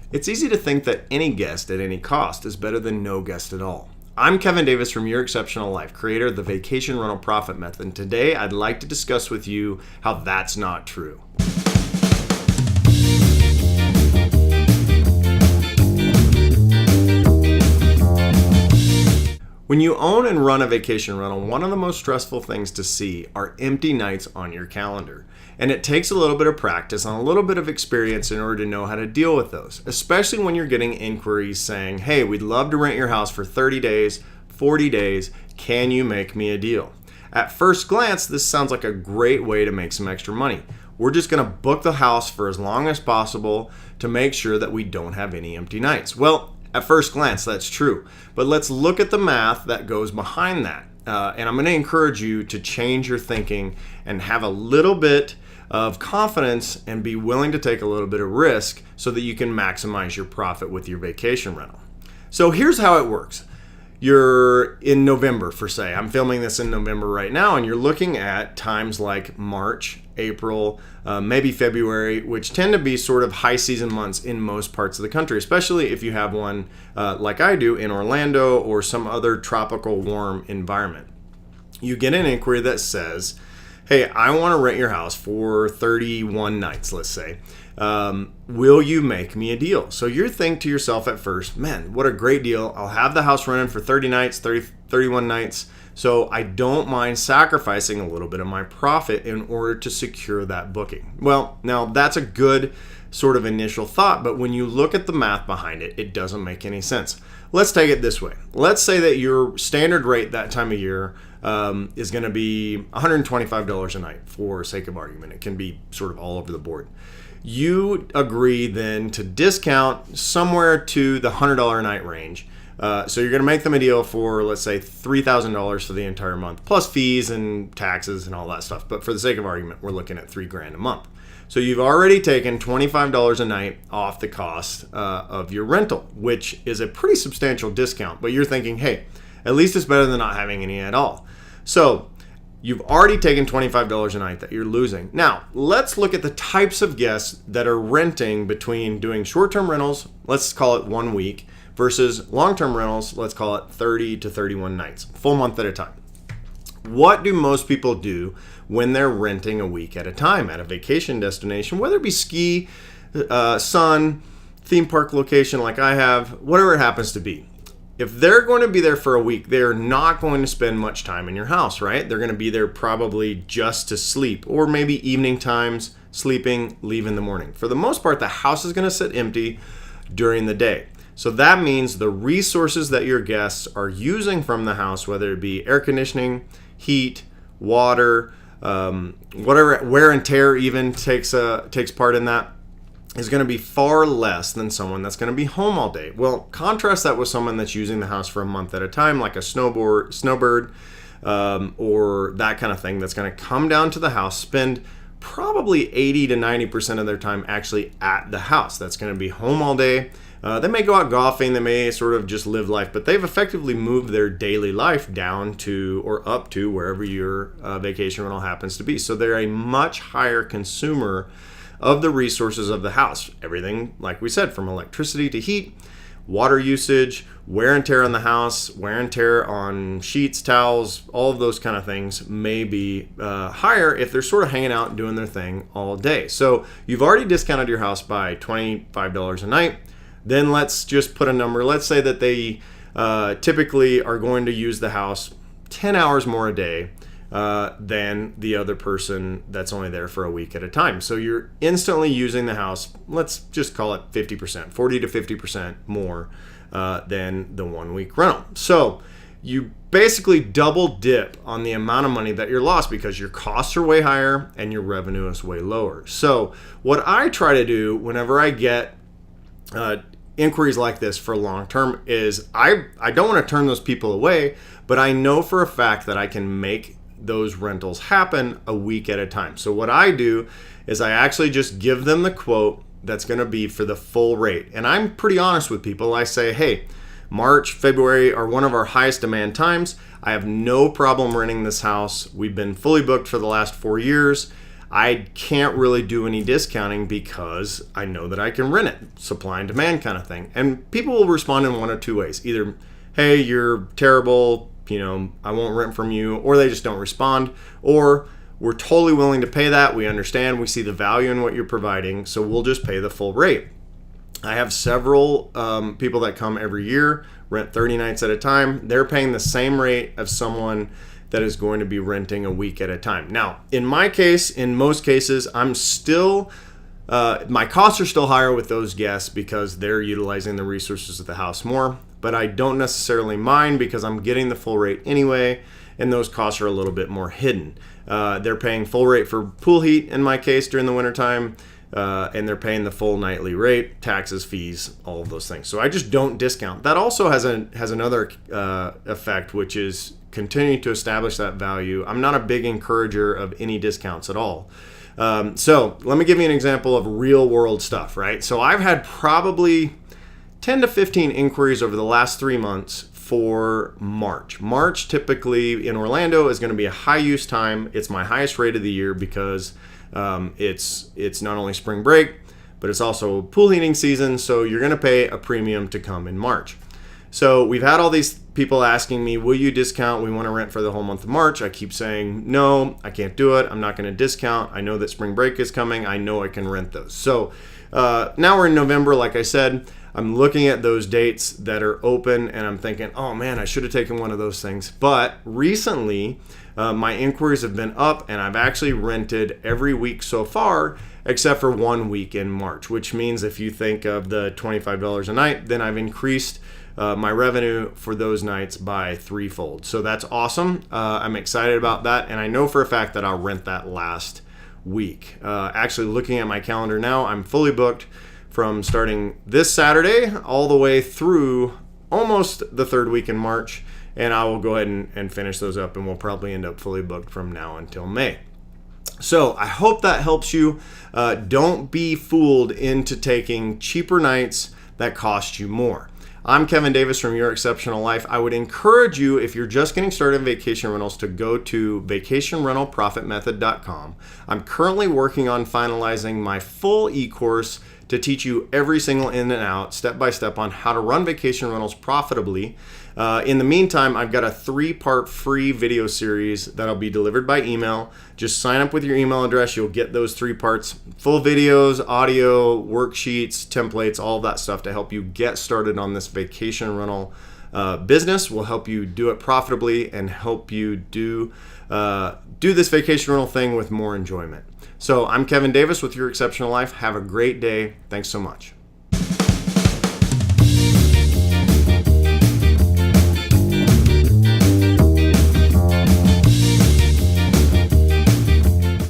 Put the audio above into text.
It's easy to think that any guest at any cost is better than no guest at all. I'm Kevin Davis from Your Exceptional Life, creator of the Vacation Rental Profit Method, and today I'd like to discuss with you how that's not true. When you own and run a vacation rental, one of the most stressful things to see are empty nights on your calendar. And it takes a little bit of practice and a little bit of experience in order to know how to deal with those, especially when you're getting inquiries saying, hey, we'd love to rent your house for 30 days, 40 days, can you make me a deal? At first glance, this sounds like a great way to make some extra money. We're just going to book the house for as long as possible to make sure that we don't have any empty nights. Well, at first glance, that's true. But let's look at the math that goes behind that. And I'm going to encourage you to change your thinking and have a little bit of confidence and be willing to take a little bit of risk so that you can maximize your profit with your vacation rental. So here's how it works. You're in November, for say. I'm filming this in November right now, and you're looking at times like March, April, maybe February, which tend to be sort of high season months in most parts of the country, especially if you have one like I do in Orlando or some other tropical warm environment. You get an inquiry that says, hey, I want to rent your house for 31 nights, let's say. Will you make me a deal? So you're thinking to yourself at first, man, what a great deal. I'll have the house rented for 30 nights, 31 nights. So I don't mind sacrificing a little bit of my profit in order to secure that booking. Well, now that's a good sort of initial thought, but when you look at the math behind it, it doesn't make any sense. Let's take it this way. Let's say that your standard rate that time of year is going to be $125 a night for sake of argument. It can be sort of all over the board. You agree then to discount somewhere to the $100 a night range. So you're going to make them a deal for, let's say, $3,000 for the entire month, plus fees and taxes and all that stuff. But for the sake of argument, we're looking at $3,000 a month. So you've already taken $25 a night off the cost of your rental, which is a pretty substantial discount. But you're thinking, hey, at least it's better than not having any at all. So you've already taken $25 a night that you're losing. Now, let's look at the types of guests that are renting between doing short-term rentals, let's call it 1 week, versus long-term rentals, let's call it 30 to 31 nights, full month at a time. What do most people do when they're renting a week at a time at a vacation destination, whether it be ski, sun, theme park location like I have, whatever it happens to be? If they're going to be there for a week, they're not going to spend much time in your house, right? They're going to be there probably just to sleep, or maybe evening times, sleeping, leave in the morning. For the most part, the house is going to sit empty during the day. So that means the resources that your guests are using from the house, whether it be air conditioning, heat, water, whatever, wear and tear even takes part in that, is going to be far less than someone that's going to be home all day. Well, contrast that with someone that's using the house for a month at a time, like a snowbird, or that kind of thing, that's going to come down to the house, spend probably 80 to 90% of their time actually at the house. That's going to be home all day. They may go out golfing, they may sort of just live life, but they've effectively moved their daily life down to or up to wherever your vacation rental happens to be. So they're a much higher consumer of the resources of the house. Everything, like we said, from electricity to heat, water usage, wear and tear on the house, wear and tear on sheets, towels, all of those kind of things may be higher if they're sort of hanging out and doing their thing all day. So you've already discounted your house by $25 a night. Then let's just put a number. Let's say that they typically are going to use the house 10 hours more a day than the other person that's only there for a week at a time. So you're instantly using the house, let's just call it 50%, 40 to 50% more than the 1 week rental. So you basically double dip on the amount of money that you're lost because your costs are way higher and your revenue is way lower. So what I try to do whenever I get inquiries like this for long term is I don't want to turn those people away, but I know for a fact that I can make those rentals happen a week at a time. So what I do is I actually just give them the quote that's going to be for the full rate. And I'm pretty honest with people. I say, hey, March, February are one of our highest demand times. I have no problem renting this house. We've been fully booked for the last 4 years. I can't really do any discounting because I know that I can rent it, supply and demand kind of thing. And people will respond in one of two ways. Either, hey, you're terrible, I won't rent from you, or they just don't respond, or we're totally willing to pay that. We understand, we see the value in what you're providing, so we'll just pay the full rate. I have several people that come every year, rent 30 nights at a time. They're paying the same rate of someone that is going to be renting a week at a time. Now, in my case, in most cases, I'm still, my costs are still higher with those guests because they're utilizing the resources of the house more, but I don't necessarily mind because I'm getting the full rate anyway, and those costs are a little bit more hidden. They're paying full rate for pool heat in my case during the wintertime, and they're paying the full nightly rate, taxes, fees, all of those things. So I just don't discount. That also has another effect, which is continuing to establish that value. I'm not a big encourager of any discounts at all. So let me give you an example of real world stuff, right? So I've had probably 10 to 15 inquiries over the last 3 months for March. March typically in Orlando is going to be a high use time. It's my highest rate of the year because it's not only spring break, but it's also pool heating season. So you're going to pay a premium to come in March. So we've had all these people asking me, will you discount? We want to rent for the whole month of March. I keep saying, no, I can't do it. I'm not going to discount. I know that spring break is coming. I know I can rent those. So now we're in November, like I said. I'm looking at those dates that are open and I'm thinking, oh man, I should have taken one of those things. But recently, my inquiries have been up and I've actually rented every week so far, except for 1 week in March, which means if you think of the $25 a night, then I've increased my revenue for those nights by threefold. So that's awesome. I'm excited about that. And I know for a fact that I'll rent that last week. Actually, looking at my calendar now, I'm fully booked from starting this Saturday all the way through almost the third week in March. And I will go ahead and finish those up, and we'll probably end up fully booked from now until May. So I hope that helps you. Don't be fooled into taking cheaper nights that cost you more. I'm Kevin Davis from Your Exceptional Life. I would encourage you, if you're just getting started in vacation rentals, to go to vacationrentalprofitmethod.com. I'm currently working on finalizing my full e-course to teach you every single in and out, step by step, on how to run vacation rentals profitably. In the meantime, I've got a 3-part free video series that'll be delivered by email. Just sign up with your email address. You'll get those 3 parts, full videos, audio, worksheets, templates, all of that stuff to help you get started on this vacation rental business. Will help you do it profitably and help you do this vacation rental thing with more enjoyment. So I'm Kevin Davis with Your Exceptional Life. Have a great day. Thanks so much.